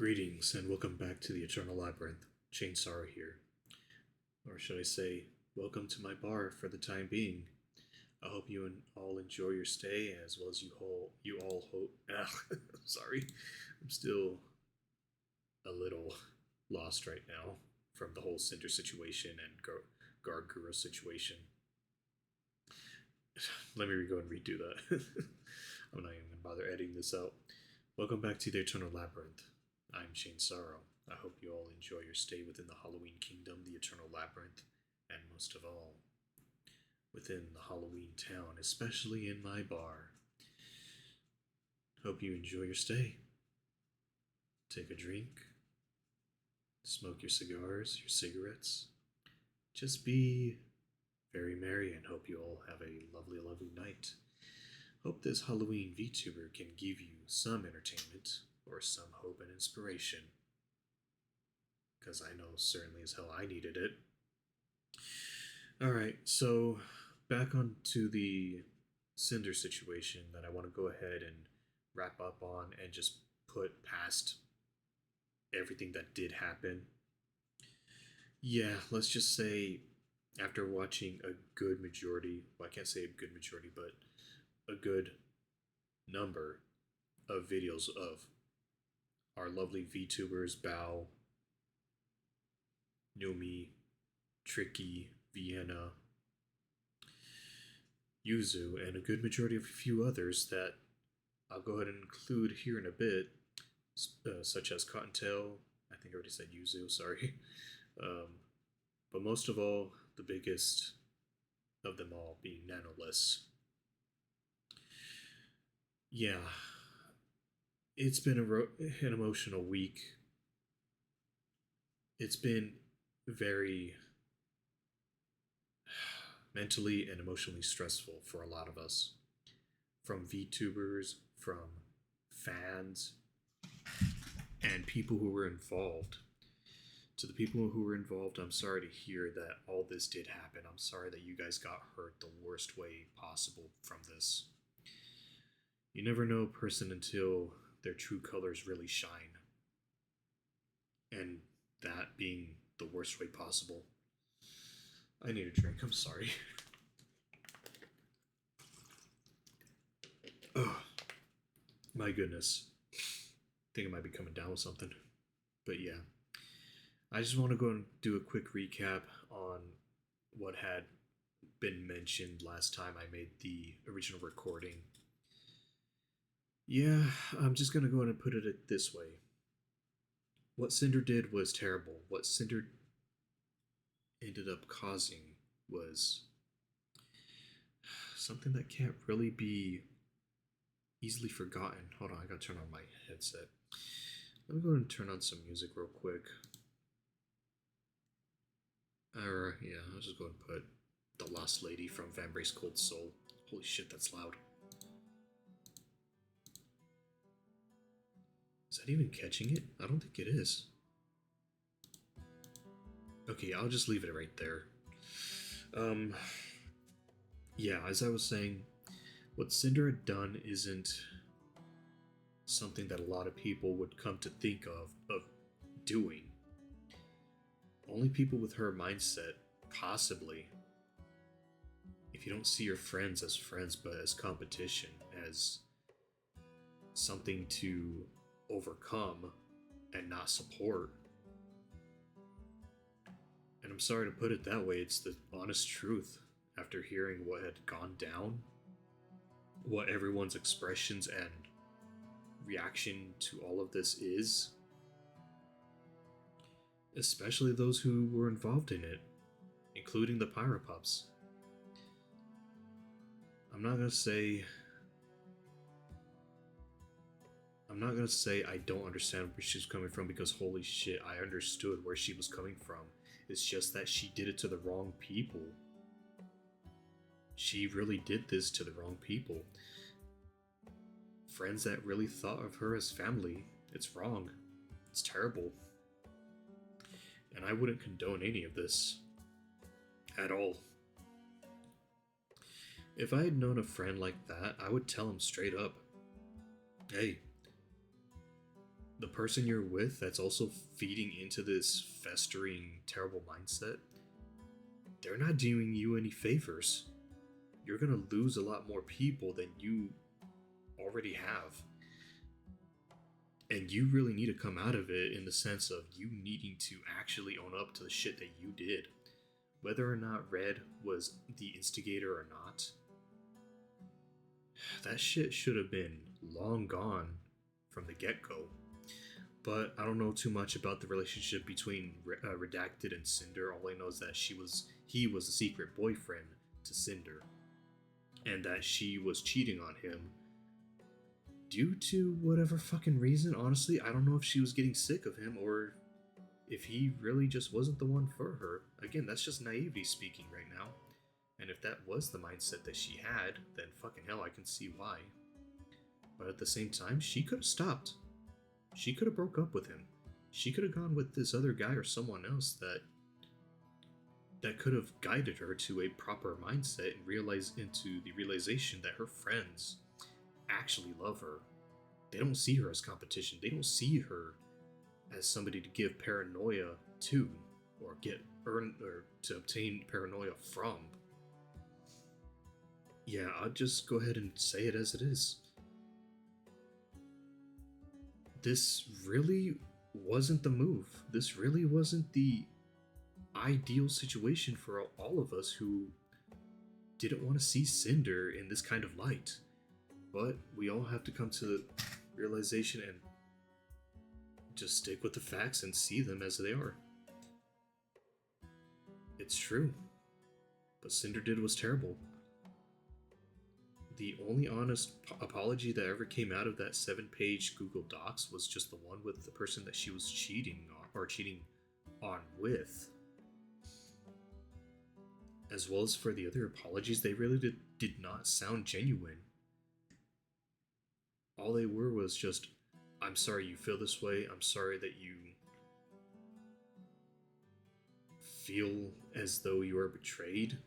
Greetings and welcome back to the Eternal Labyrinth. Chainsaw here. Or should I say, welcome to my bar for the time being. I hope you all enjoy your stay as well as you all hope. Sorry. I'm still a little lost right now from the whole Sinder situation and Gargura situation. Let me go and redo that. I'm not even going to bother editing this out. Welcome back to the Eternal Labyrinth. I'm Shane Sorrow. I hope you all enjoy your stay within the Halloween Kingdom, the Eternal Labyrinth, and most of all, within the Halloween town, especially in my bar. Hope you enjoy your stay. Take a drink. Smoke your cigars, your cigarettes. Just be very merry and hope you all have a lovely, lovely night. Hope this Halloween VTuber can give you some entertainment or some hope and inspiration. Because I know certainly as hell I needed it. Alright, so back onto the Sinder situation that I want to go ahead and wrap up on and just put past everything that did happen. Yeah, let's just say after watching a good majority, well, I can't say a good majority, but a good number of videos of our lovely VTubers, Bao, Numi, Tricky, Vienna, Yuzu, and a good majority of a few others that I'll go ahead and include here in a bit, such as Cottontail. I think I already said Yuzu, sorry. But most of all, the biggest of them all being Nanoless. Yeah, it's been an emotional week. It's been very mentally and emotionally stressful for a lot of us. From VTubers, from fans, and people who were involved. To the people who were involved, I'm sorry to hear that all this did happen. I'm sorry that you guys got hurt the worst way possible from this. You never know a person until their true colors really shine. And that being the worst way possible. I need a drink, I'm sorry. Oh, my goodness. I think I might be coming down with something. But yeah. I just want to go and do a quick recap on what had been mentioned last time I made the original recording. Yeah, I'm just going to go ahead and put it this way. What Sinder did was terrible. What Sinder ended up causing was something that can't really be easily forgotten. Hold on, I gotta turn on my headset. Let me go and turn on some music real quick. Yeah, I'll just go and put The Lost Lady from Vambrace Cold Soul. Holy shit, that's loud. Is that even catching it? I don't think it is. Okay, I'll just leave it right there. Yeah, as I was saying, what Sinder had done isn't something that a lot of people would come to think of doing. Only people with her mindset, possibly. If you don't see your friends as friends, but as competition, as something to overcome and not support. And I'm sorry to put it that way, it's the honest truth. After hearing what had gone down, what everyone's expressions and reaction to all of this is, especially those who were involved in it, including the Pyro Pups. I'm not gonna say I don't understand where she's coming from, because holy shit, I understood where she was coming from. It's just that she did it to the wrong people. She really did this to the wrong people. Friends that really thought of her as family. It's wrong. It's terrible. And I wouldn't condone any of this. At all. If I had known a friend like that, I would tell him straight up, hey, the person you're with that's also feeding into this festering, terrible mindset, they're not doing you any favors. You're gonna lose a lot more people than you already have. And you really need to come out of it in the sense of you needing to actually own up to the shit that you did. Whether or not Red was the instigator or not, that shit should have been long gone from the get-go. But I don't know too much about the relationship between Redacted and Sinder. All I know is that he was a secret boyfriend to Sinder, and that she was cheating on him due to whatever fucking reason. Honestly, I don't know if she was getting sick of him or if he really just wasn't the one for her. Again, that's just naivety speaking right now. And if that was the mindset that she had, then fucking hell, I can see why. But at the same time, she could have stopped. She could have broke up with him. She could have gone with this other guy or someone else that could have guided her to a proper mindset and into the realization that her friends actually love her. They don't see her as competition. They don't see her as somebody to give paranoia to, or to obtain paranoia from. Yeah, I'll just go ahead and say it as it is. This really wasn't the move. This really wasn't the ideal situation for all of us who didn't want to see Sinder in this kind of light. But we all have to come to the realization and just stick with the facts and see them as they are. It's true. What Sinder did was terrible. The only honest apology that ever came out of that 7-page Google Docs was just the one with the person that she was cheating on with. As well as for the other apologies, they really did not sound genuine. All they were was just, I'm sorry you feel this way, I'm sorry that you feel as though you are betrayed.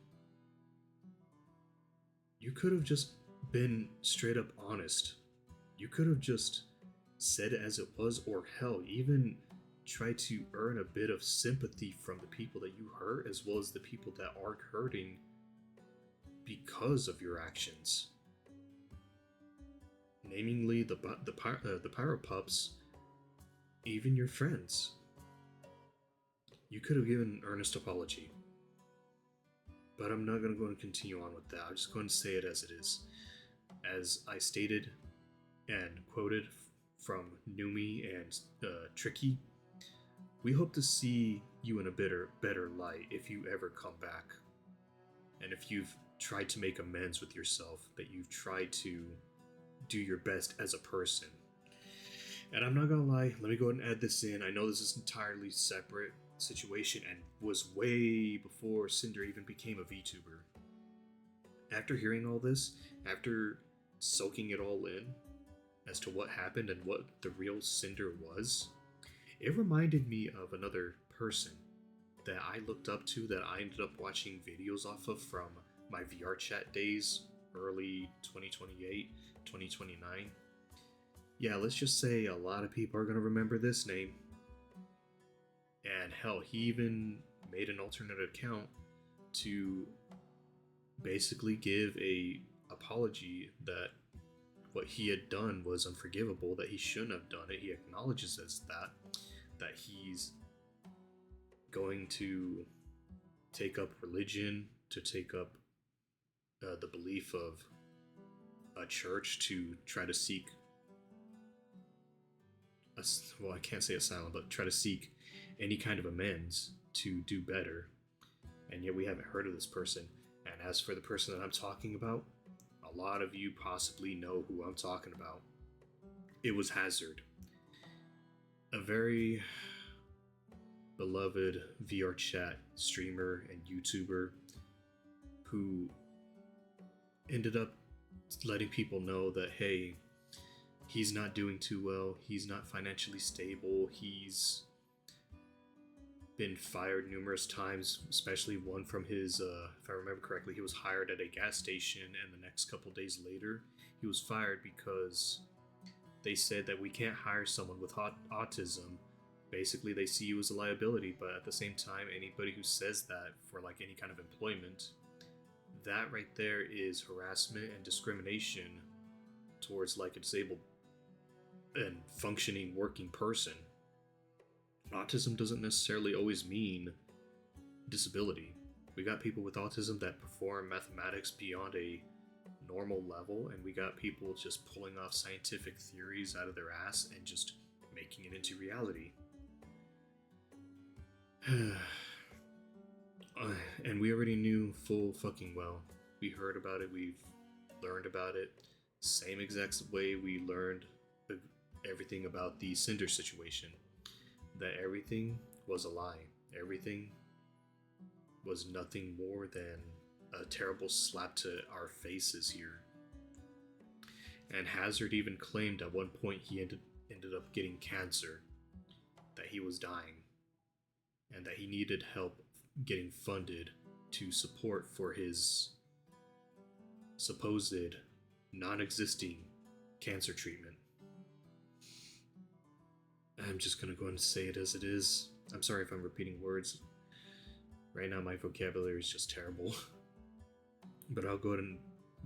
You could have just been straight up honest. You could have just said it as it was, or hell, even try to earn a bit of sympathy from the people that you hurt, as well as the people that are hurting because of your actions. Namely, the Pyro Pups, even your friends. You could have given an earnest apology. But I'm not going to go and continue on with that. I'm just going to say it as it is. As I stated and quoted from Numi and Tricky, we hope to see you in a better light if you ever come back. And if you've tried to make amends with yourself, that you've tried to do your best as a person. And I'm not going to lie, let me go ahead and add this in. I know this is entirely separate situation and was way before Sinder even became a VTuber. After hearing all this, after soaking it all in as to what happened and what the real Sinder was, it reminded me of another person that I looked up to, that I ended up watching videos off of from my VR chat days, early 2028, 2029. Yeah, let's just say a lot of people are going to remember this name. And hell, he even made an alternate account to basically give a apology that what he had done was unforgivable, that he shouldn't have done it. He acknowledges as that he's going to take up religion, to take up the belief of a church to try to seek, well, I can't say asylum, but try to seek any kind of amends to do better. And yet we haven't heard of this person. And as for the person that I'm talking about, a lot of you possibly know who I'm talking about. It was Hazard, a very beloved VR chat streamer and YouTuber who ended up letting people know that, hey, he's not doing too well, he's not financially stable, he's been fired numerous times, especially one from his, if I remember correctly, he was hired at a gas station, and the next couple days later, he was fired because they said that we can't hire someone with autism. Basically, they see you as a liability, but at the same time, anybody who says that for like any kind of employment, that right there is harassment and discrimination towards like a disabled and functioning working person. Autism doesn't necessarily always mean disability. We got people with autism that perform mathematics beyond a normal level, and we got people just pulling off scientific theories out of their ass and just making it into reality. And we already knew full fucking well. We heard about it, we've learned about it. Same exact way we learned everything about the Sinder situation. That everything was a lie. Everything was nothing more than a terrible slap to our faces here. And Hazard even claimed at one point he ended up getting cancer, that he was dying, and that he needed help getting funded to support for his supposed non-existing cancer treatment. I'm just gonna go and say it as it is. I'm sorry if I'm repeating words. Right now my vocabulary is just terrible. But I'll go ahead and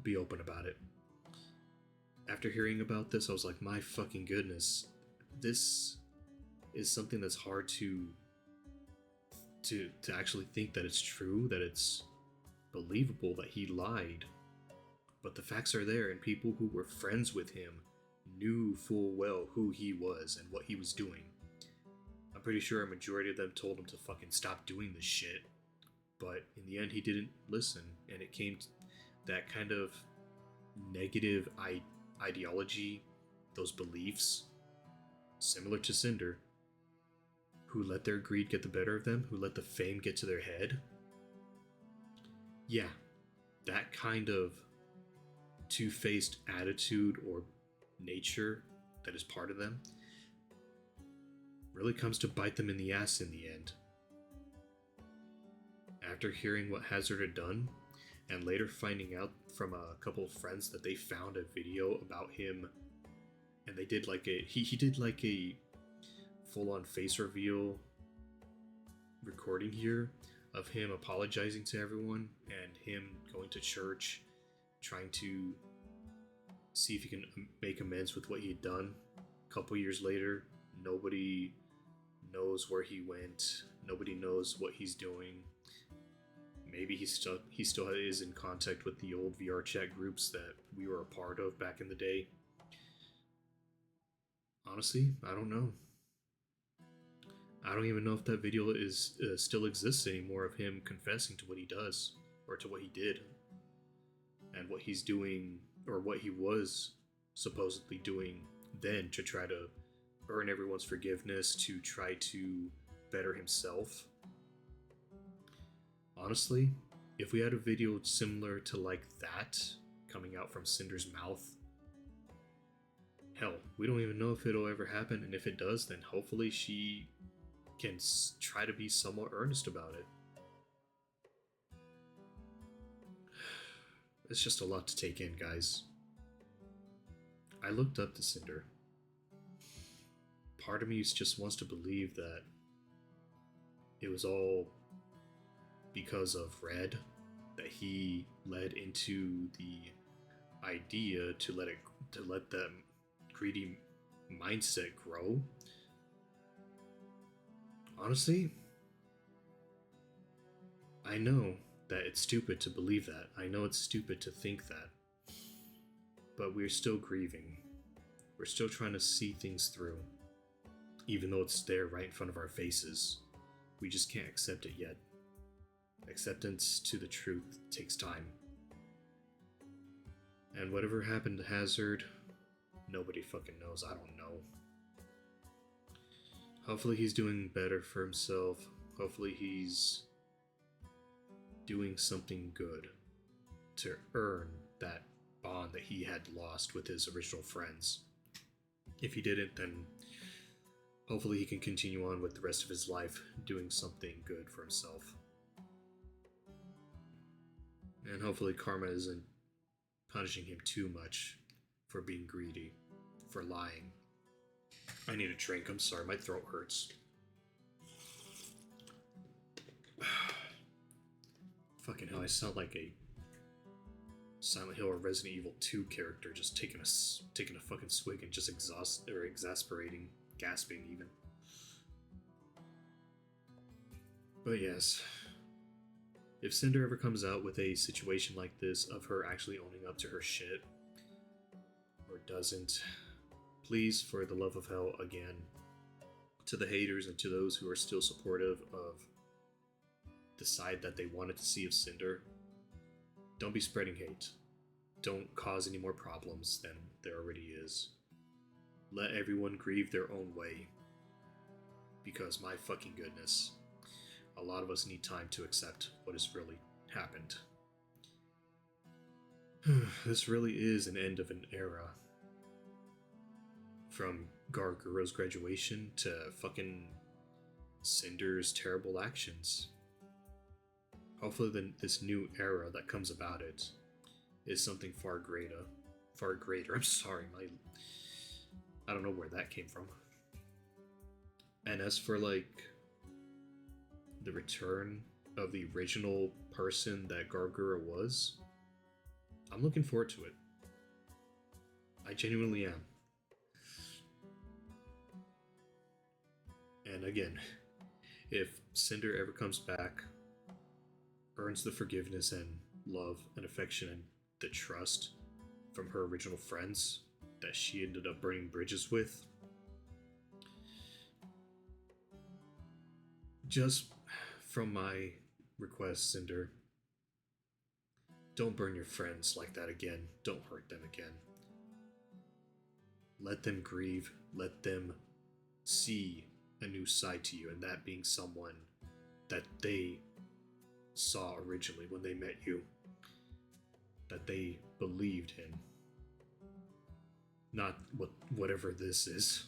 be open about it. After hearing about this, I was like, my fucking goodness. This is something that's hard to actually think that it's true, that it's believable that he lied. But the facts are there, and people who were friends with him knew full well who he was and what he was doing. I'm pretty sure a majority of them told him to fucking stop doing this shit. But in the end, he didn't listen, and it came to that kind of negative ideology, those beliefs, similar to Sinder, who let their greed get the better of them, who let the fame get to their head. Yeah, that kind of two-faced attitude or nature that is part of them really comes to bite them in the ass in the end. After hearing what Hazard had done, and later finding out from a couple of friends that they found a video about him, and they did like he did like a full-on face reveal recording here of him apologizing to everyone and him going to church, trying to see if he can make amends with what he had done. A couple years later, nobody knows where he went. Nobody knows what he's doing. Maybe he still is in contact with the old VR chat groups that we were a part of back in the day. Honestly, I don't know. I don't even know if that video is still exists anymore of him confessing to what he does, or to what he did, and what he's doing, or what he was supposedly doing then to try to earn everyone's forgiveness, to try to better himself. Honestly, if we had a video similar to like that coming out from Sinder's mouth, hell, we don't even know if it'll ever happen, and if it does, then hopefully she can try to be somewhat earnest about it. It's just a lot to take in, guys. I looked up to Sinder. Part of me just wants to believe that it was all because of Red, that he led into the idea to let that greedy mindset grow. Honestly, I know that it's stupid to believe that. I know it's stupid to think that. But we're still grieving. We're still trying to see things through. Even though it's there right in front of our faces. We just can't accept it yet. Acceptance to the truth takes time. And whatever happened to Hazard, nobody fucking knows. I don't know. Hopefully he's doing better for himself. Hopefully he's doing something good to earn that bond that he had lost with his original friends. If he didn't, then hopefully he can continue on with the rest of his life doing something good for himself. And hopefully karma isn't punishing him too much for being greedy, for lying. I need a drink. I'm sorry, my throat hurts. Fucking hell, I sound like a Silent Hill or Resident Evil 2 character just taking a fucking swig and just exasperating, gasping even. But yes, if Sinder ever comes out with a situation like this of her actually owning up to her shit, or doesn't, please, for the love of hell, again, to the haters and to those who are still supportive of the side that they wanted to see of Sinder, don't be spreading hate. Don't cause any more problems than there already is. Let everyone grieve their own way. Because my fucking goodness, a lot of us need time to accept what has really happened. This really is an end of an era. From Garguro's graduation to fucking Cinder's terrible actions. Hopefully this new era that comes about it is something far greater. I'm sorry, I don't know where that came from. And as for like the return of the original person that Garguro was, I'm looking forward to it. I genuinely am. And again, if Sinder ever comes back, earns the forgiveness and love and affection and the trust from her original friends that she ended up burning bridges with, just from my request, Sinder, don't burn your friends like that again. Don't hurt them again. Let them grieve. Let them see a new side to you, and that being someone that they saw originally when they met you, that they believed in, not whatever this is,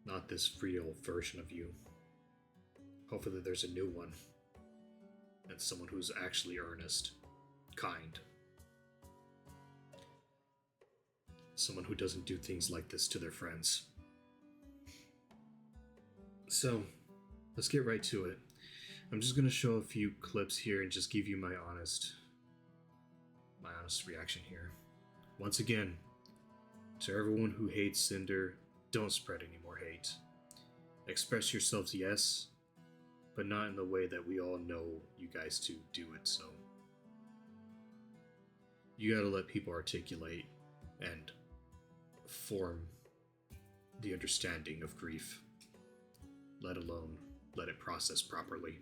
not this real version of you. Hopefully there's a new one, and someone who's actually earnest, kind, someone who doesn't do things like this to their friends. So let's get right to it. I'm just gonna show a few clips here and just give you my honest reaction here. Once again, to everyone who hates Sinder, don't spread any more hate. Express yourselves, yes, but not in the way that we all know you guys to do it. So you gotta let people articulate and form the understanding of grief, let alone let it process properly.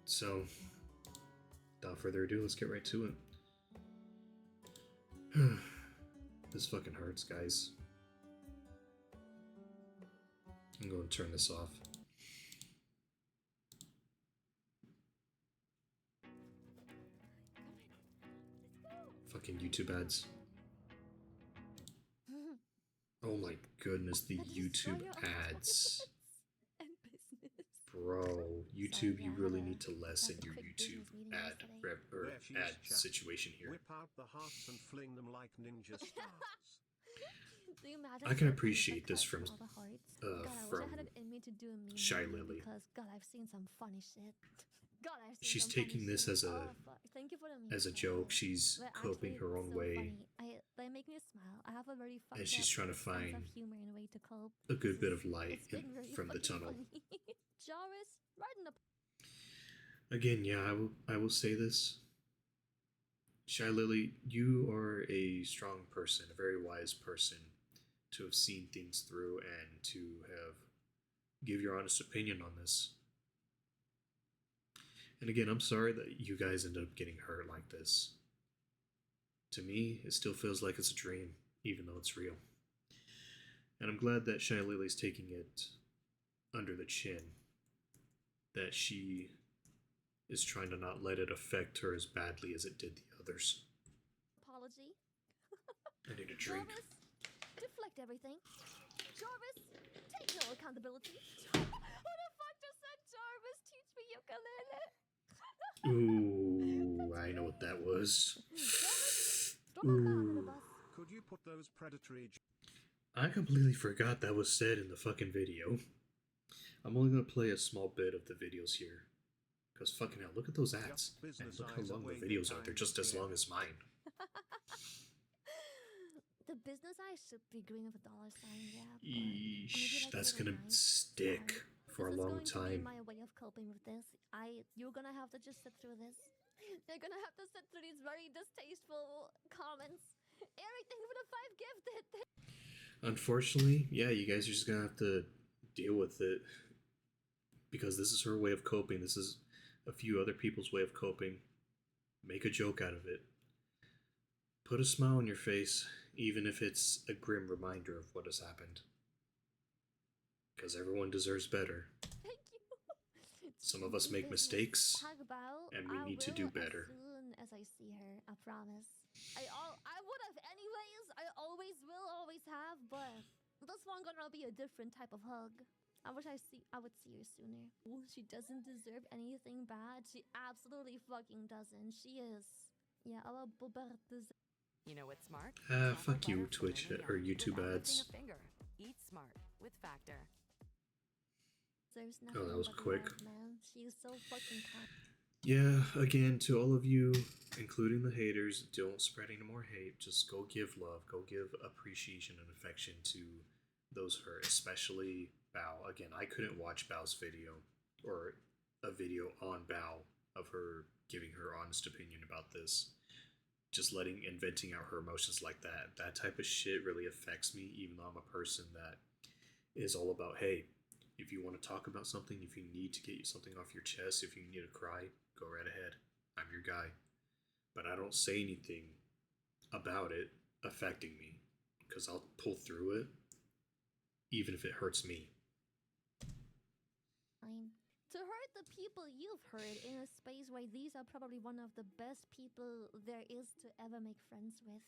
So, without further ado, let's get right to it. This fucking hurts, guys. I'm going to turn this off. Fucking YouTube ads. Oh my goodness, the YouTube ads. Bro, YouTube, you really need to lessen your YouTube ad situation here. Whip out the hearts and fling them like ninja stars. I can appreciate this from Shylily. She's taking this as a joke. She's coping her own way, and she's trying to find a good bit of light from the tunnel. Again, yeah, I will say this. Shylily, you are a strong person, a very wise person, to have seen things through and to have give your honest opinion on this. And again, I'm sorry that you guys ended up getting hurt like this. To me, it still feels like it's a dream, even though it's real. And I'm glad that Shylily's taking it under the chin, that she is trying to not let it affect her as badly as it did the others. Apology. I need a drink. Jarvis, deflect everything. Jarvis, take no accountability. Who the fuck just said Jarvis teach me ukulele? Ooh, I know what that was. I'm not under the Ooh. bus. Could you put those predatory I completely forgot that was said in the fucking video. I'm only gonna play a small bit of the videos here. Because fucking hell, look at those ads. Just And business look how eyes long the away your videos are. They're time just with as the long as mine. The business eye should be green with a $, yeah. But Eesh, maybe like that's little gonna nice. stick for a This is long going to be time. my way of coping with this. You're gonna have to just sit through this. You're gonna have to sit through these very distasteful comments. Everything for the 5 gifted. Unfortunately, yeah, you guys are just gonna have to deal with it. Because this is her way of coping. This is a few other people's way of coping. Make a joke out of it. Put a smile on your face, even if it's a grim reminder of what has happened. Because everyone deserves better. Thank you. Some of us make mistakes, Talk about, and we need to do better. As soon as I see her, I promise. I would have anyways. I always will, always have. But this one gonna be a different type of hug. I would see her sooner. She doesn't deserve anything bad. She absolutely fucking doesn't. She is. Yeah, our Bobert deserves. You know what's smart? Fuck you, Twitch or YouTube ads. Eat smart with Factor. There's Oh, nothing that was but quick. love, man. She's so fucking kind. Yeah, again, to all of you, including the haters, don't spread any more hate. Just go give love. Go give appreciation and affection to those hurt, especially Bao. Again, I couldn't watch Bao's video, or a video on Bao of her giving her honest opinion about this. Just letting and venting out her emotions like that. That type of shit really affects me, even though I'm a person that is all about, hey, if you want to talk about something, if you need to get something off your chest, if you need to cry, go right ahead. I'm your guy. But I don't say anything about it affecting me, because I'll pull through it, even if it hurts me. To hurt the people you've hurt in a space where these are probably one of the best people there is to ever make friends with.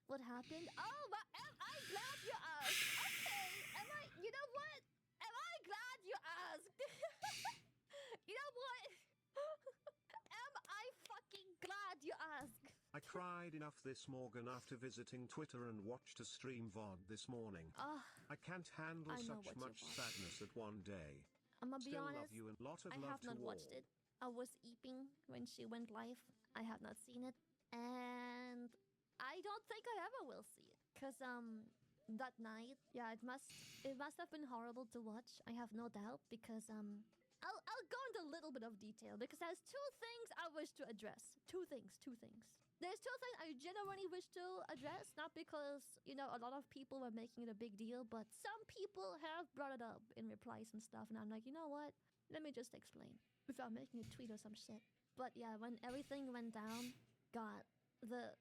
What happened? Oh, but am I glad you asked? Okay, you know what? Am I glad you asked? You know what? Am I fucking glad you asked? I cried enough this morning after visiting Twitter and watched a stream VOD this morning. I can't handle such much sadness at one day. I'm gonna be Still honest, love you and lot of I love have not to watched all. it. I was eating when she went live. I have not seen it. And I don't think I ever will see it. Cause that night, yeah, it must have been horrible to watch. I have no doubt, because I'll go into a little bit of detail, because there's 2 things I wish to address. Two things. There's 2 things I genuinely wish to address, not because, a lot of people were making it a big deal, but some people have brought it up in replies and stuff, and I'm like, you know what? Let me just explain without making a tweet or some shit. But yeah, when everything went down, God, the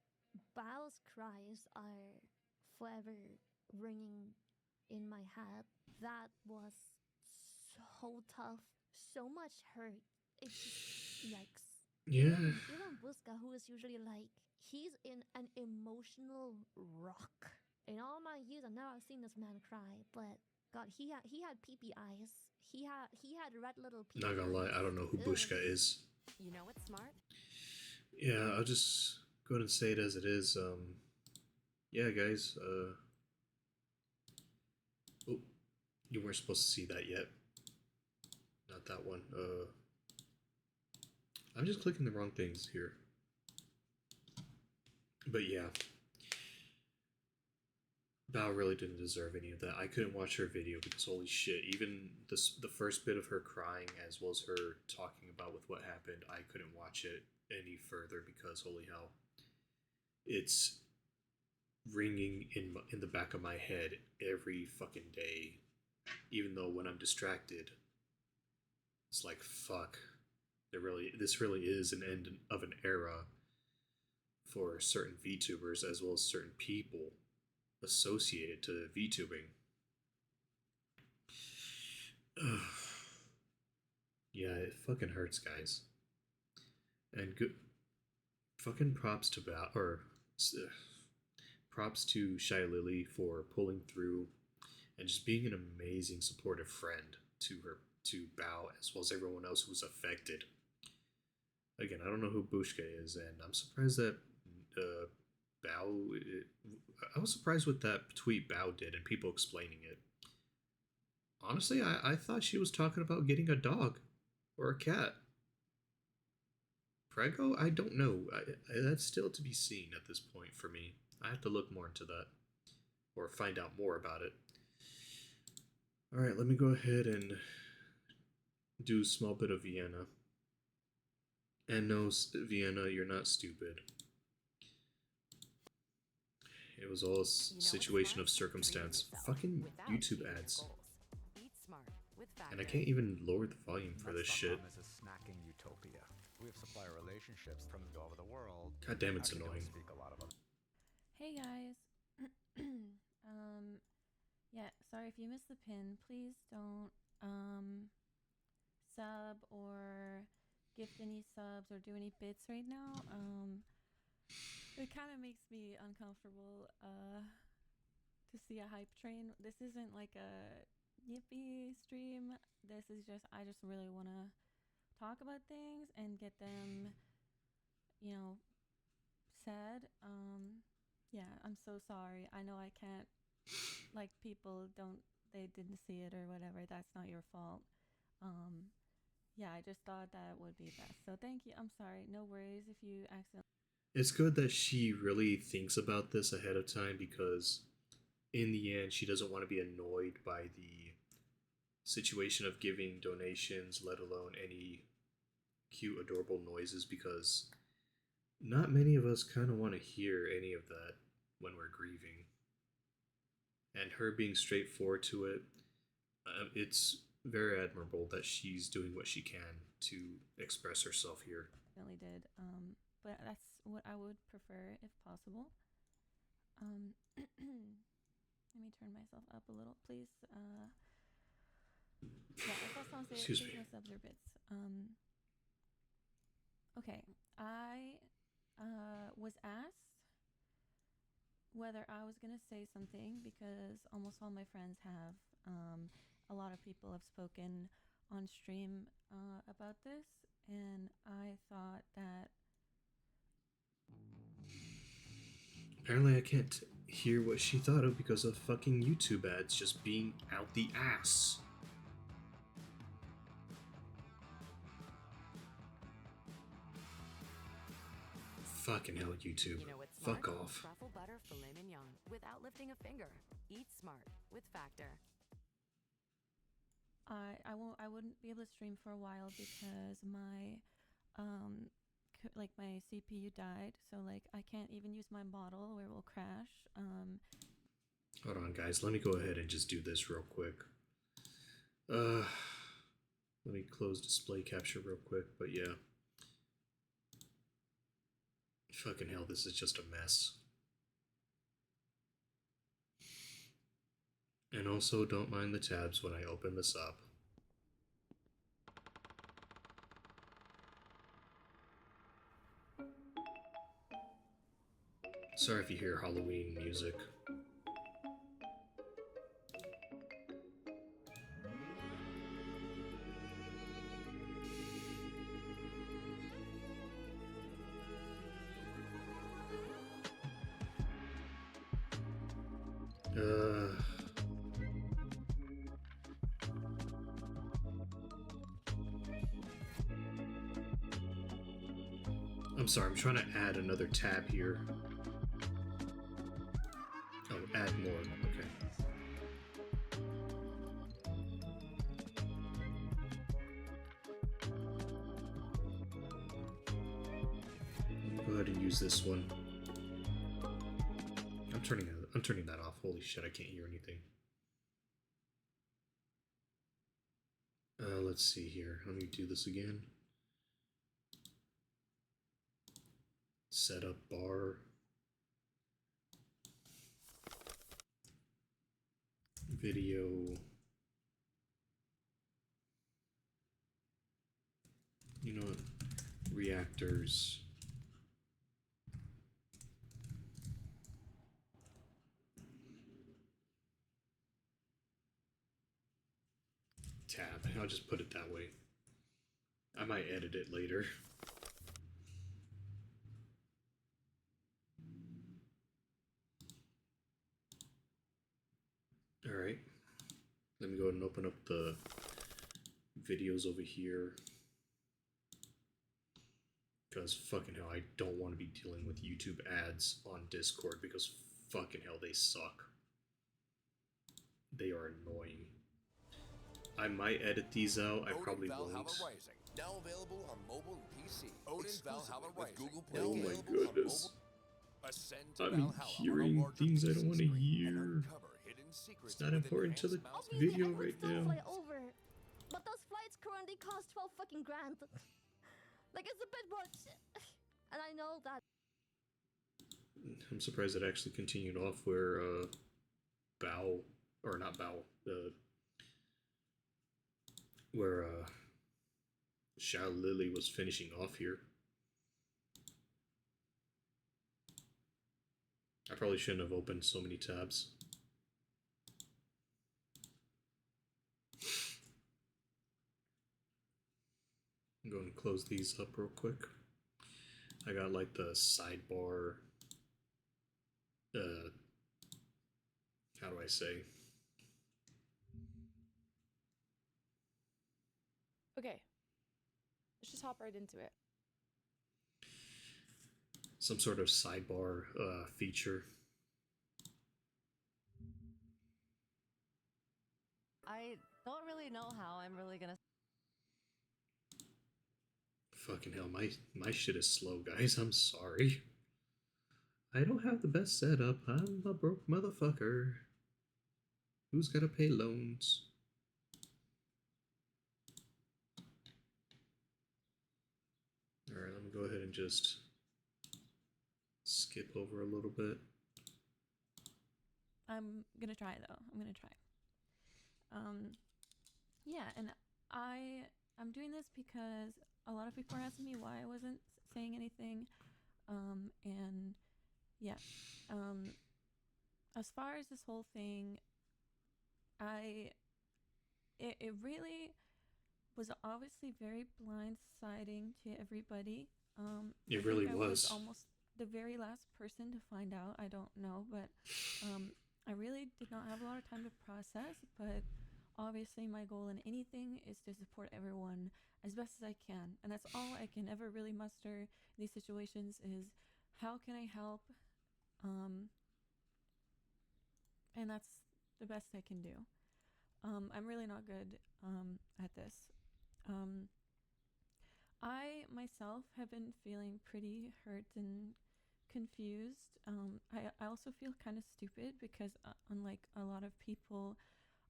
Bao's cries are forever ringing in my head. That was so tough, so much hurt. It's just, yikes. Yeah. Even Buska, who is usually like, he's in an emotional rock. In all my years, I've never seen this man cry. But God, he had peepee eyes. He had red little peepee Not gonna lie, I don't know who Bushka is. You know what's smart? Yeah, I'll just go ahead and say it as it is. Yeah, guys. Oh, you weren't supposed to see that yet. Not that one. I'm just clicking the wrong things here. But yeah. Bao really didn't deserve any of that. I couldn't watch her video because holy shit, even the first bit of her crying as well as her talking about with what happened, I couldn't watch it any further because holy hell. It's ringing in the back of my head every fucking day. Even though when I'm distracted, it's like fuck. This really is an end of an era for certain VTubers as well as certain people associated to VTubing. Yeah, it fucking hurts, guys. And good fucking props to props to Shylily for pulling through and just being an amazing supportive friend to Bao as well as everyone else who was affected. Again, I don't know who Bushka is, and I'm surprised that Bao. I was surprised what that tweet Bao did and people explaining it. Honestly, I thought she was talking about getting a dog or a cat. Prego? I don't know. That's still to be seen at this point for me. I have to look more into that or find out more about it. All right, let me go ahead and do a small bit of Vienna. And no, Vienna, you're not stupid. It was all a situation of circumstance. Fucking YouTube ads. And I can't even lower the volume for this shit. Is a snacking utopia. We have supplier relationships from all over the world. God damn, it's annoying. Hey guys. Yeah, sorry if you missed the pin. Please don't sub or gift any subs or do any bits right now. It kind of makes me uncomfortable to see a hype train. This isn't like a yippee stream. This is just, I just really want to talk about things and get them, you know, said. Yeah, I'm so sorry. I know I can't, like, people they didn't see it or whatever. That's not your fault. Yeah, I just thought that would be best. So thank you. I'm sorry. No worries if you accidentally. It's good that she really thinks about this ahead of time, because in the end, she doesn't want to be annoyed by the situation of giving donations, let alone any cute, adorable noises, because not many of us kind of want to hear any of that when we're grieving. And her being straightforward to it, it's very admirable that she's doing what she can to express herself here. Definitely did. But that's what I would prefer if possible. Let me turn myself up a little, please. Yeah, if that sounds good, please no subs or bits. Okay, I was asked whether I was gonna say something because almost all my friends have. A lot of people have spoken on stream about this, and I thought that. Apparently I can't hear what she thought of because of fucking YouTube ads just being out the ass. Fucking hell, YouTube. You know what's smart? Fuck off. Truffle butter filet mignon without lifting a finger. Eat smart with Factor. I wouldn't be able to stream for a while because my my CPU died, so like I can't even use my model or it will crash. Hold on, guys. Let me go ahead and just do this real quick. Let me close display capture real quick, but yeah. Fucking hell, this is just a mess. And also, don't mind the tabs when I open this up. Sorry if you hear Halloween music. I'm sorry, I'm trying to add another tab here. Oh, add more, okay. Let me go ahead and use this one. I'm turning that off. Holy shit, I can't hear anything. Let's see here. Let me do this again. Set up bar. Video. You know what? Reactors. Tab. I'll just put it that way. I might edit it later. Let me go ahead and open up the videos over here. Because fucking hell, I don't want to be dealing with YouTube ads on Discord because fucking hell, they suck. They are annoying. I might edit these out, I probably won't. Rising, now available on mobile and PC. Odin Valhalla Rising, Google Play. Oh my goodness. Ascend to I'm Valhalla hearing on a larger things I PC don't want to screen and hear. uncover hidden secrets It's not within important to the enhanced mouse video I would right still now. fly over, but those flights currently cost 12 fucking grand. Like, it's a bit much. And I know that. I'm surprised it actually continued off where Bow, or not Bow, where Shylily was finishing off here. I probably shouldn't have opened so many tabs. I'm going to close these up real quick. I got like the sidebar, how do I say? Okay, let's just hop right into it. Some sort of sidebar feature. I don't really know how I'm really gonna. Fucking hell, my shit is slow, guys. I'm sorry. I don't have the best setup. I'm a broke motherfucker. Who's gotta pay loans? Alright, let me go ahead and just skip over a little bit. I'm gonna try though. I'm gonna try. Yeah, and I'm doing this because a lot of people are asking me why I wasn't saying anything. And yeah, as far as this whole thing, it really was obviously very blindsiding to everybody. It I really think I was. almost the very last person to find out. I don't know, but I really did not have a lot of time to process. But obviously, my goal in anything is to support everyone as best as I can, and that's all I can ever really muster in these situations is how can I help, and that's the best I can do. I'm really not good at this. I myself have been feeling pretty hurt and confused. I also feel kind of stupid because unlike a lot of people,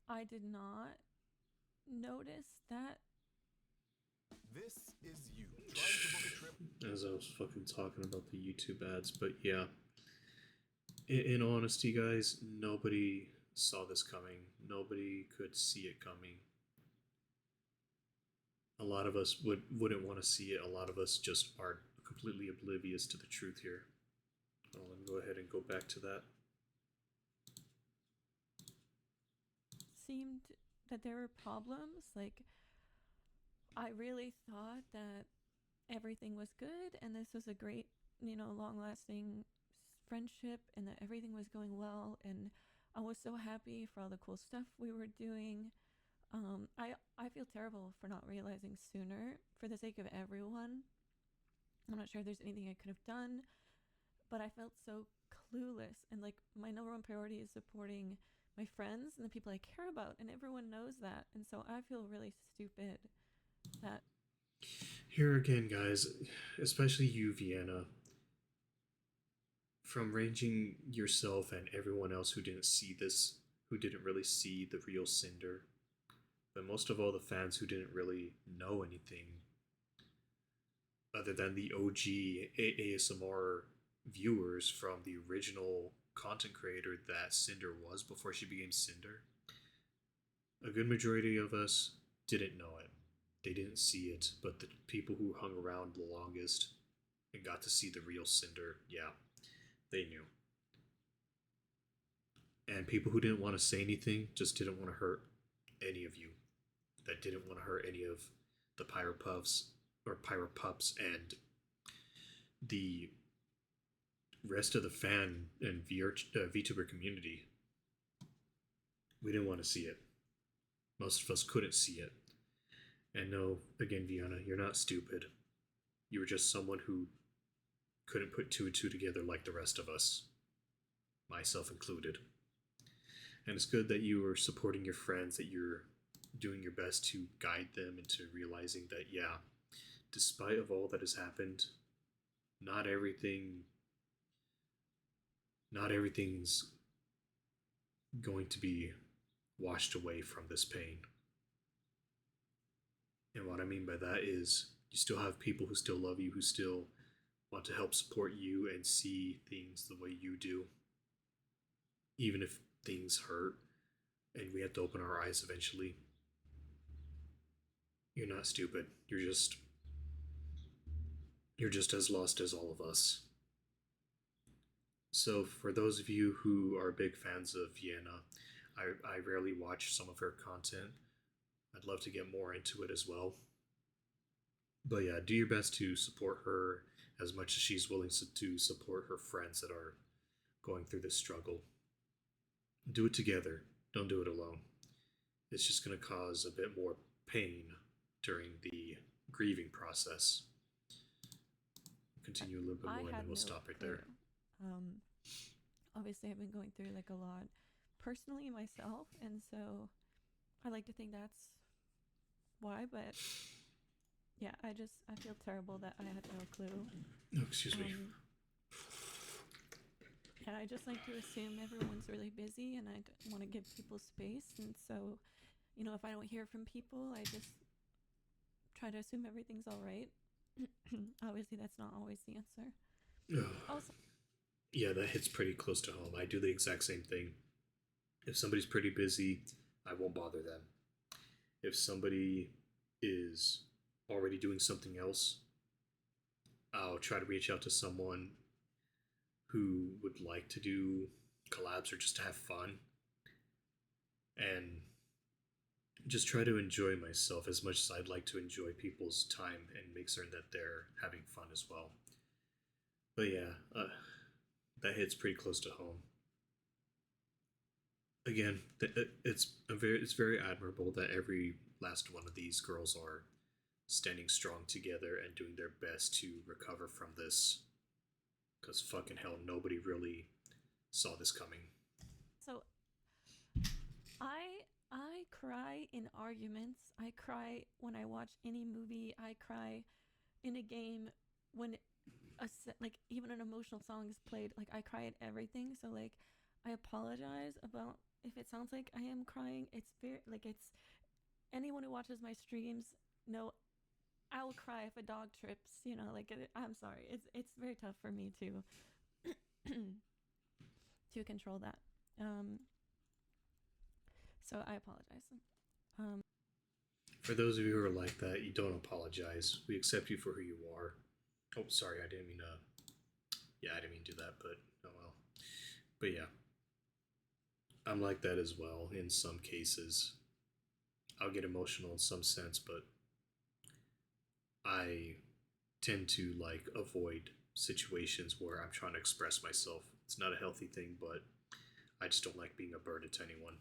I did not notice that. This is you trying to book a trip. As I was fucking talking about the YouTube ads, but yeah. In honesty, guys, nobody saw this coming. Nobody could see it coming. A lot of us wouldn't want to see it. A lot of us just are completely oblivious to the truth here. Well, let me go ahead and go back to that. Seemed that there were problems. Like, I really thought that everything was good and this was a great, long-lasting friendship and that everything was going well, and I was so happy for all the cool stuff we were doing. I feel terrible for not realizing sooner for the sake of everyone. I'm not sure if there's anything I could have done, but I felt so clueless, and like my number one priority is supporting my friends and the people I care about, and everyone knows that, and so I feel really stupid that. Here again, guys, especially you, Vienna, from ranging yourself and everyone else who didn't see this, who didn't really see the real Sinder, but most of all the fans who didn't really know anything other than the OG ASMR viewers from the original content creator that Sinder was before she became Sinder. A good majority of us didn't know it. They didn't see it, but the people who hung around the longest and got to see the real Sinder, yeah, they knew. And people who didn't want to say anything just didn't want to hurt any of you. That didn't want to hurt any of the Pyro Puffs or Pyro Pups and the rest of the fan and VTuber community. We didn't want to see it. Most of us couldn't see it. And no, again, Vienna, you're not stupid. You were just someone who couldn't put two and two together like the rest of us, myself included. And it's good that you are supporting your friends, that you're doing your best to guide them into realizing that, yeah, despite of all that has happened, not everything's going to be washed away from this pain. And what I mean by that is you still have people who still love you, who still want to help support you and see things the way you do. Even if things hurt and we have to open our eyes eventually. You're not stupid. You're just as lost as all of us. So for those of you who are big fans of Vienna, I rarely watch some of her content. I'd love to get more into it as well. But yeah, do your best to support her as much as she's willing to support her friends that are going through this struggle. Do it together. Don't do it alone. It's just going to cause a bit more pain during the grieving process. Continue a little bit more and then we'll stop right there. Obviously, I've been going through like a lot personally myself, and so I like to think that's why, but yeah, I feel terrible that I had no clue. Oh, excuse me. And I just like to assume everyone's really busy, and I want to give people space, and so, you know, if I don't hear from people, I just try to assume everything's all right. Obviously, that's not always the answer. Also, yeah, that hits pretty close to home. I do the exact same thing. If somebody's pretty busy, I won't bother them. If somebody is already doing something else, I'll try to reach out to someone who would like to do collabs or just to have fun. And just try to enjoy myself as much as I'd like to enjoy people's time and make certain that they're having fun as well. But yeah, that hits pretty close to home. Again, it's very admirable that every last one of these girls are standing strong together and doing their best to recover from this. Because fucking hell, nobody really saw this coming. So, I cry in arguments. I cry when I watch any movie. I cry in a game when like even an emotional song is played. Like I cry at everything. So like I apologize about if it sounds like I am crying. It's very like it's anyone who watches my streams know I will cry if a dog trips. You know, like I'm sorry. It's very tough for me to to control that. So I apologize. For those of you who are like that, you don't apologize. We accept you for who you are. Oh, sorry, I didn't mean to do that, but oh well. But yeah, I'm like that as well in some cases. I'll get emotional in some sense, but I tend to like avoid situations where I'm trying to express myself. It's not a healthy thing, but I just don't like being a burden to anyone.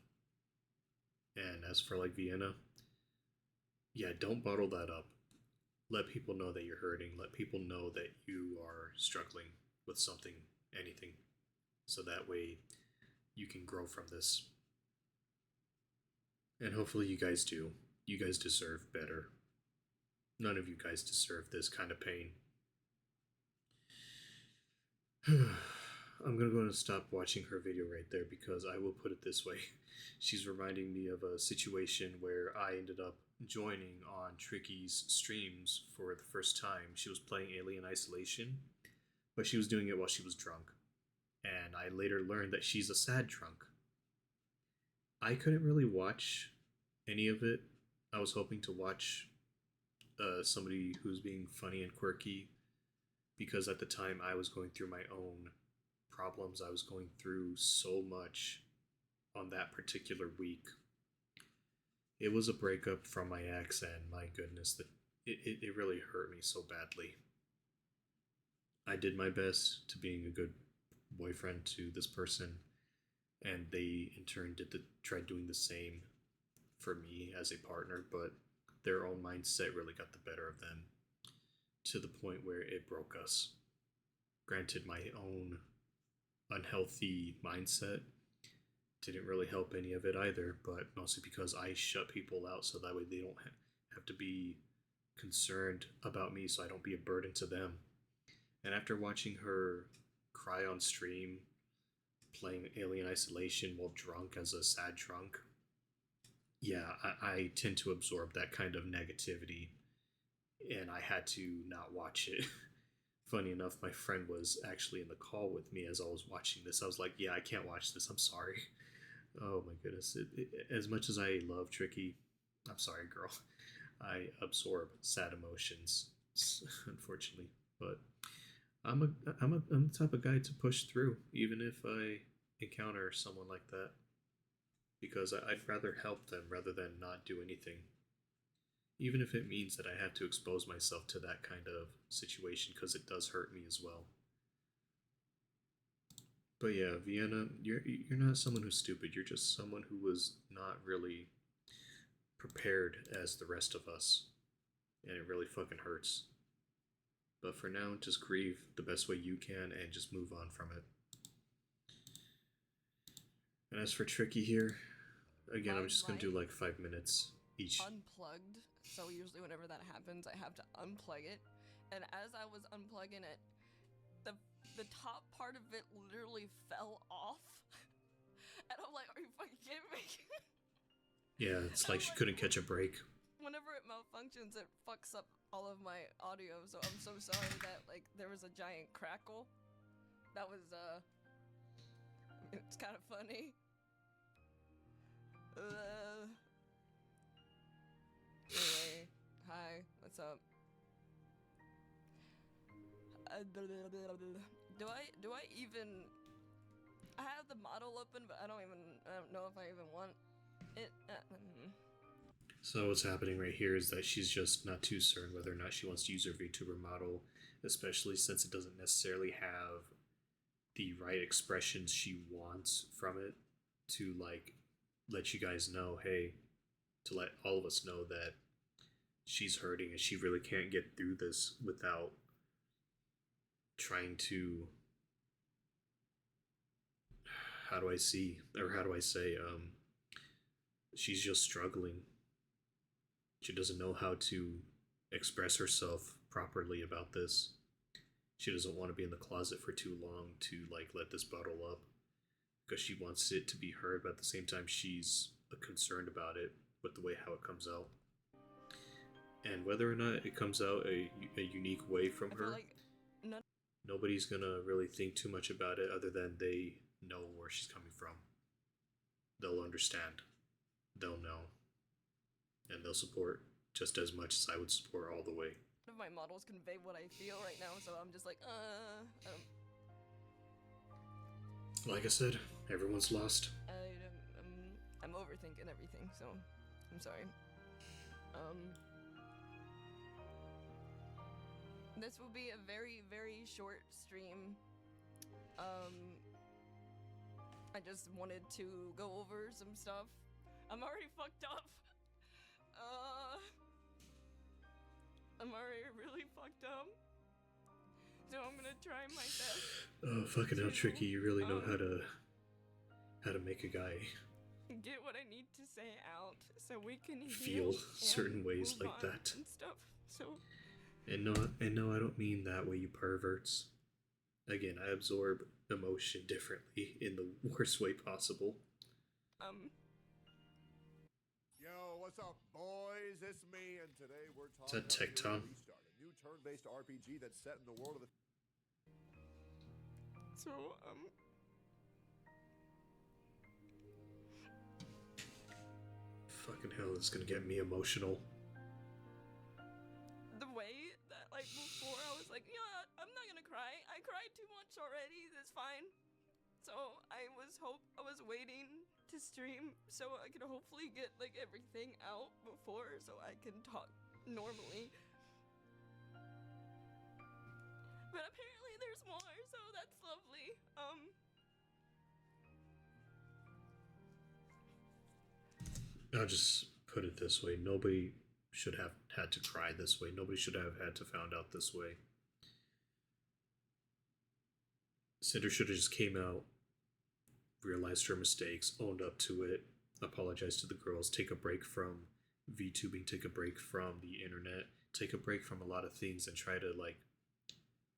And as for like Vienna, yeah, don't bottle that up. Let people know that you're hurting. Let people know that you are struggling with something, anything. So that way you can grow from this. And hopefully you guys do. You guys deserve better. None of you guys deserve this kind of pain. I'm going to go and stop watching her video right there because I will put it this way. She's reminding me of a situation where I ended up joining on Tricky's streams for the first time. She was playing Alien Isolation, but she was doing it while she was drunk. And I later learned that she's a sad drunk. I couldn't really watch any of it. I was hoping to watch somebody who's being funny and quirky because at the time I was going through my own problems. I was going through so much on that particular week. It was a breakup from my ex, and my goodness, it really hurt me so badly. I did my best to being a good boyfriend to this person, and they in turn tried doing the same. for me as a partner, but their own mindset really got the better of them to the point where it broke us. Granted, my own unhealthy mindset didn't really help any of it either, but mostly because I shut people out so that way they don't have to be concerned about me, so I don't be a burden to them. And after watching her cry on stream, playing Alien Isolation while drunk as a sad drunk, yeah, I tend to absorb that kind of negativity, and I had to not watch it. Funny enough, my friend was actually in the call with me as I was watching this. I was like, yeah, I can't watch this. I'm sorry. Oh my goodness. As much as I love Tricky, I'm sorry, girl. I absorb sad emotions, unfortunately. But I'm the type of guy to push through, even if I encounter someone like that. Because I'd rather help them rather than not do anything. Even if it means that I have to expose myself to that kind of situation, because it does hurt me as well. But yeah, Vienna, you're not someone who's stupid. You're just someone who was not really prepared as the rest of us, and it really fucking hurts. But for now, just grieve the best way you can and just move on from it. And as for Tricky here, again, I'm just gonna do like 5 minutes each. Unplugged, so usually whenever that happens, I have to unplug it. And as I was unplugging it, the top part of it literally fell off. And I'm like, are you fucking kidding me? Yeah, it's like she couldn't catch a break. Whenever it malfunctions, it fucks up all of my audio, so I'm so sorry that, like, there was a giant crackle. That was, it's kind of funny. Anyway, hi, what's up? Do I even... I have the model open, but I don't know if I even want it. So what's happening right here is that she's just not too certain whether or not she wants to use her VTuber model, especially since it doesn't necessarily have the right expressions she wants from it to, like, let you guys know, hey, to let all of us know that she's hurting and she really can't get through this without trying to, how do I say, she's just struggling. She doesn't know how to express herself properly about this. She doesn't want to be in the closet for too long to, like, let this bottle up, because she wants it to be heard, but at the same time she's concerned about it with the way how it comes out. And whether or not it comes out a unique way from her, nobody's gonna really think too much about it other than they know where she's coming from. They'll understand. They'll know. And they'll support just as much as I would support all the way. None of my models convey what I feel right now, so I'm just like, Like I said, everyone's lost. I'm overthinking everything, so I'm sorry. This will be a very, very short stream. I just wanted to go over some stuff. I'm already fucked up. I'm already really fucked up. So I'm gonna try my best. Oh, fucking hell, Tricky, you really know how to make a guy get what I need to say out so we can feel certain ways like that. And stuff. So And no, I don't mean that way, you perverts. Again, I absorb emotion differently in the worst way possible. Yo, what's up, boys? It's me, and today we're talking Is that Tecton? Restart, a new turn-based RPG that's set in the world of the... So, Fucking hell, it's gonna get me emotional. The way that, like, before I was like, yeah, I'm not gonna cry. I cried too much already. That's fine. So I was waiting to stream so I could hopefully get, like, everything out before so I can talk normally. But apparently there's more, so that's lovely. I'll just put it this way. Nobody should have had to cry this way. Nobody should have had to found out this way. Cinder should have just came out, realized her mistakes, owned up to it, apologized to the girls, take a break from VTubing, take a break from the internet, take a break from a lot of things, and try to like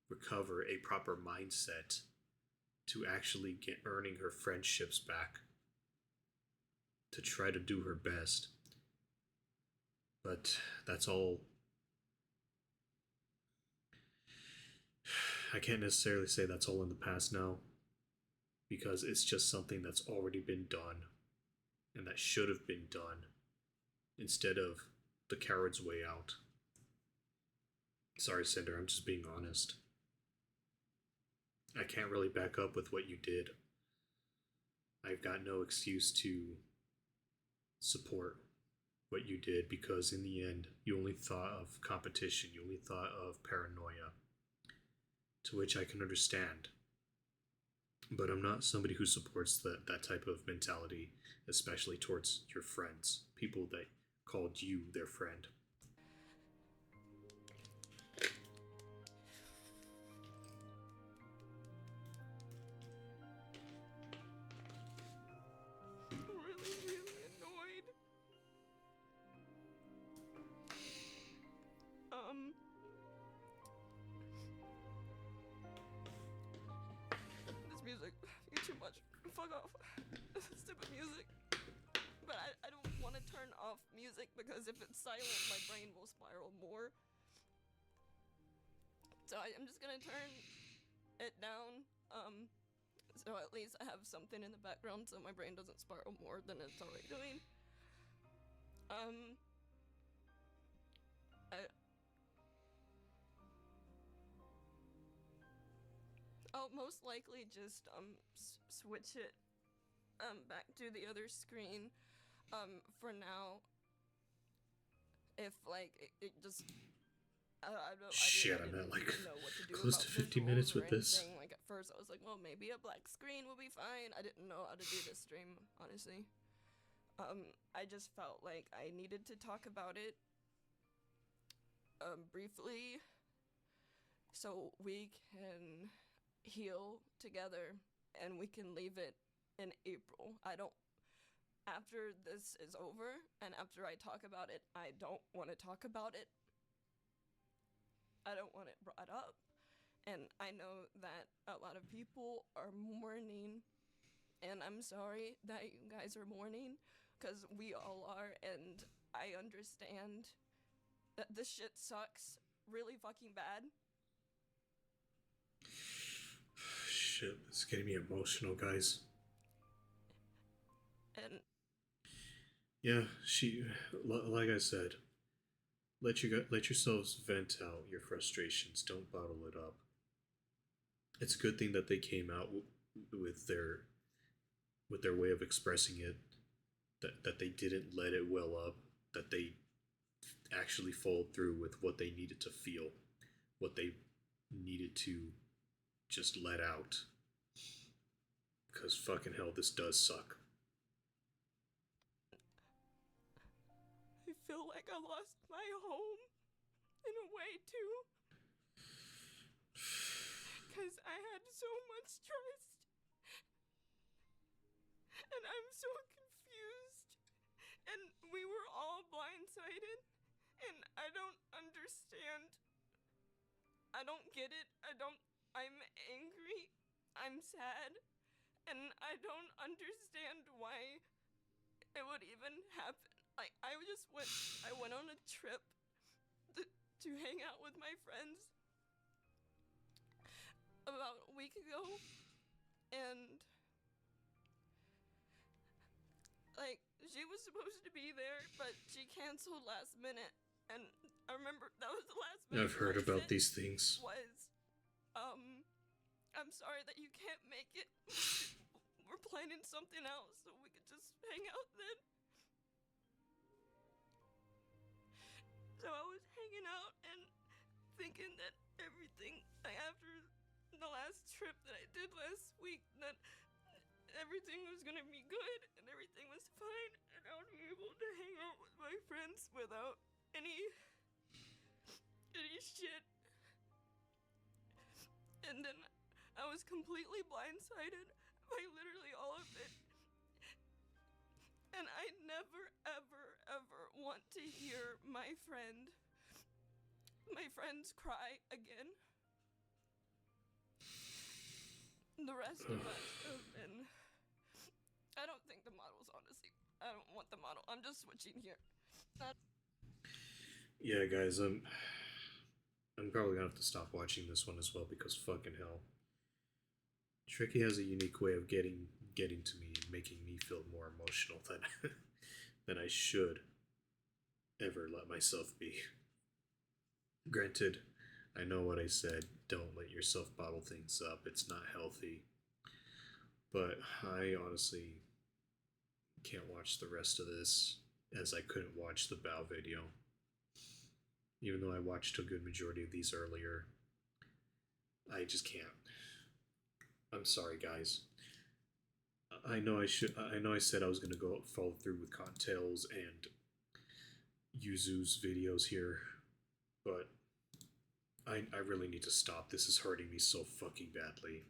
recover a proper mindset to actually get earning her friendships back, to try to do her best. But that's all. I can't necessarily say that's all in the past now, because it's just something that's already been done and that should have been done instead of the coward's way out. Sorry, Cinder, I'm just being honest. I can't really back up with what you did. I've got no excuse to support what you did, because in the end, you only thought of competition, you only thought of paranoia, to which I can understand. But I'm not somebody who supports that type of mentality, especially towards your friends, people that called you their friend. This music, you're too much. Fuck off. Stupid music. But I don't want to turn off music, because if it's silent, my brain will spiral more. So I'm just gonna turn it down. So at least I have something in the background so my brain doesn't spiral more than it's already doing. I'll most likely just switch it back to the other screen for now. If like it just I don't Shit, I I'm didn't at like know what to do close about to 50 visuals minutes or with this. anything. Like at first I was like, well, maybe a black screen will be fine. I didn't know how to do this stream, honestly. I just felt like I needed to talk about it briefly so we can heal together and we can leave it in April. After this is over and after I talk about it, I don't want to talk about it. I don't want it brought up. And I know that a lot of people are mourning, and I'm sorry that you guys are mourning, because we all are, and I understand that this shit sucks really fucking bad. Shit, it's getting me emotional, guys. And yeah, like I said, let yourselves vent out your frustrations. Don't bottle it up. It's a good thing that they came out with their way of expressing it. That they didn't let it well up. That they actually followed through with what they needed to feel, what they needed to just let out. Because fucking hell, this does suck. I feel like I lost my home in a way too. Because I had so much trust. And I'm so confused. And we were all blindsided. And I don't understand. I don't get it. I'm angry. I'm sad. And I don't understand why it would even happen. Like, I went on a trip to hang out with my friends about a week ago, and like, she was supposed to be there, but she canceled last minute, and I remember that was the last minute. I've heard about these things. I'm sorry that you can't make it. We're planning something else so we could just hang out then. So I was hanging out and thinking that everything, like after the last trip that I did last week, that everything was gonna be good and everything was fine and I would be able to without any shit. And then I was completely blindsided by literally all of it. And I never, ever, ever want to hear my friends cry again. The rest of us have been... I don't think the model's honestly... I don't want the model. I'm just switching here. Yeah, guys, I'm probably gonna have to stop watching this one as well because fucking hell. Tricky has a unique way of getting to me and making me feel more emotional than I should ever let myself be. Granted, I know what I said, don't let yourself bottle things up, it's not healthy. But I honestly can't watch the rest of this, as I couldn't watch the Bow video. Even though I watched a good majority of these earlier, I just can't. I'm sorry, guys. I know I said I was gonna follow through with Cocktails and Yuzu's videos here, but I really need to stop. This is hurting me so fucking badly.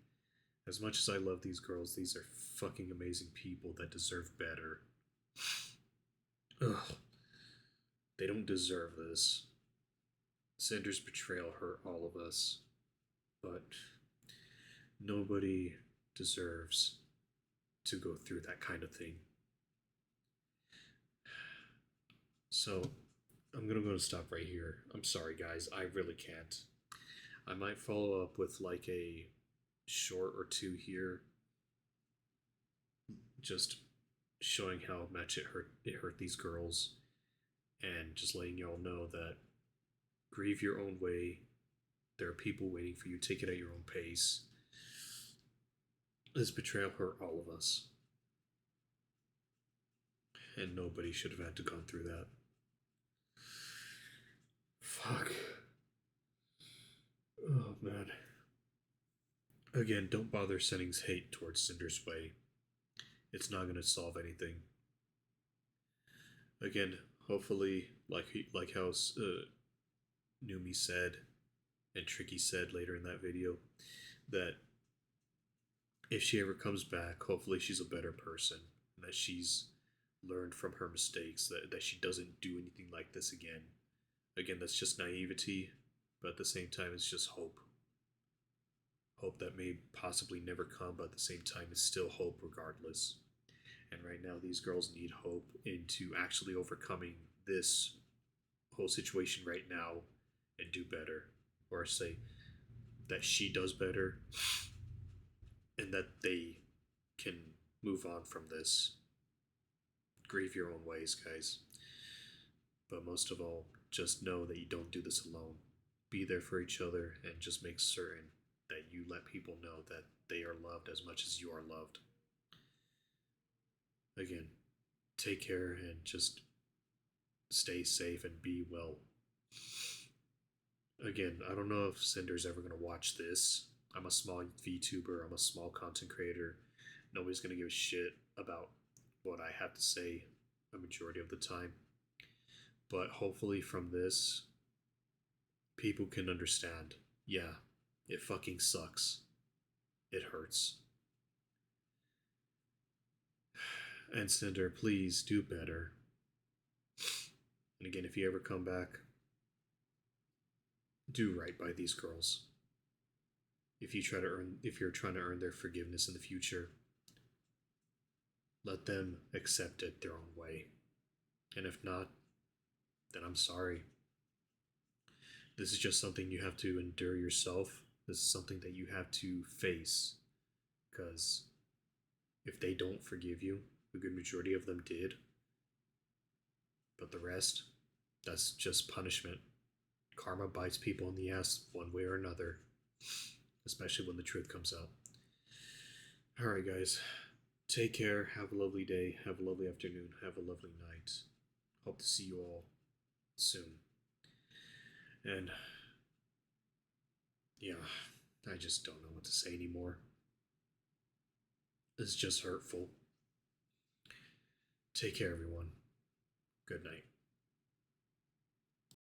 As much as I love these girls, these are fucking amazing people that deserve better. Ugh. They don't deserve this. Sinder's betrayal hurt all of us, but nobody deserves to go through that kind of thing. So, I'm gonna stop right here. I'm sorry, guys. I really can't. I might follow up with like a short or two here, just showing how much it hurt these girls, and just letting y'all know that grieve your own way. There are people waiting for you. Take it at your own pace. This betrayal hurt all of us, and nobody should have had to gone through that. Fuck. Oh, man. Again, don't bother sending hate towards Cinder's way. It's not going to solve anything. Again, hopefully, like how Numi said, and Tricky said later in that video, that if she ever comes back, hopefully she's a better person, and that she's learned from her mistakes, that she doesn't do anything like this again. Again, that's just naivety, but at the same time, it's just hope. Hope that may possibly never come, but at the same time, it's still hope regardless. And right now, these girls need hope into actually overcoming this whole situation right now and do better. Or say that she does better and that they can move on from this. Grieve your own ways, guys. But most of all, just know that you don't do this alone. Be there for each other and just make certain that you let people know that they are loved as much as you are loved. Again, take care and just stay safe and be well. Again, I don't know if Cinder's ever going to watch this. I'm a small VTuber, I'm a small content creator. Nobody's going to give a shit about what I have to say a majority of the time. But hopefully from this, people can understand. Yeah, it fucking sucks. It hurts. And Cinder, please do better. And again, if you ever come back, do right by these girls. If you're trying to earn their forgiveness in the future, let them accept it their own way. And if not, then I'm sorry. This is just something you have to endure yourself. This is something that you have to face. Because if they don't forgive you, the good majority of them did. But the rest, that's just punishment. Karma bites people in the ass one way or another. Especially when the truth comes out. Alright, guys. Take care. Have a lovely day. Have a lovely afternoon. Have a lovely night. Hope to see you all soon. And yeah, I just don't know what to say anymore. It's just hurtful. Take care, everyone. Good night.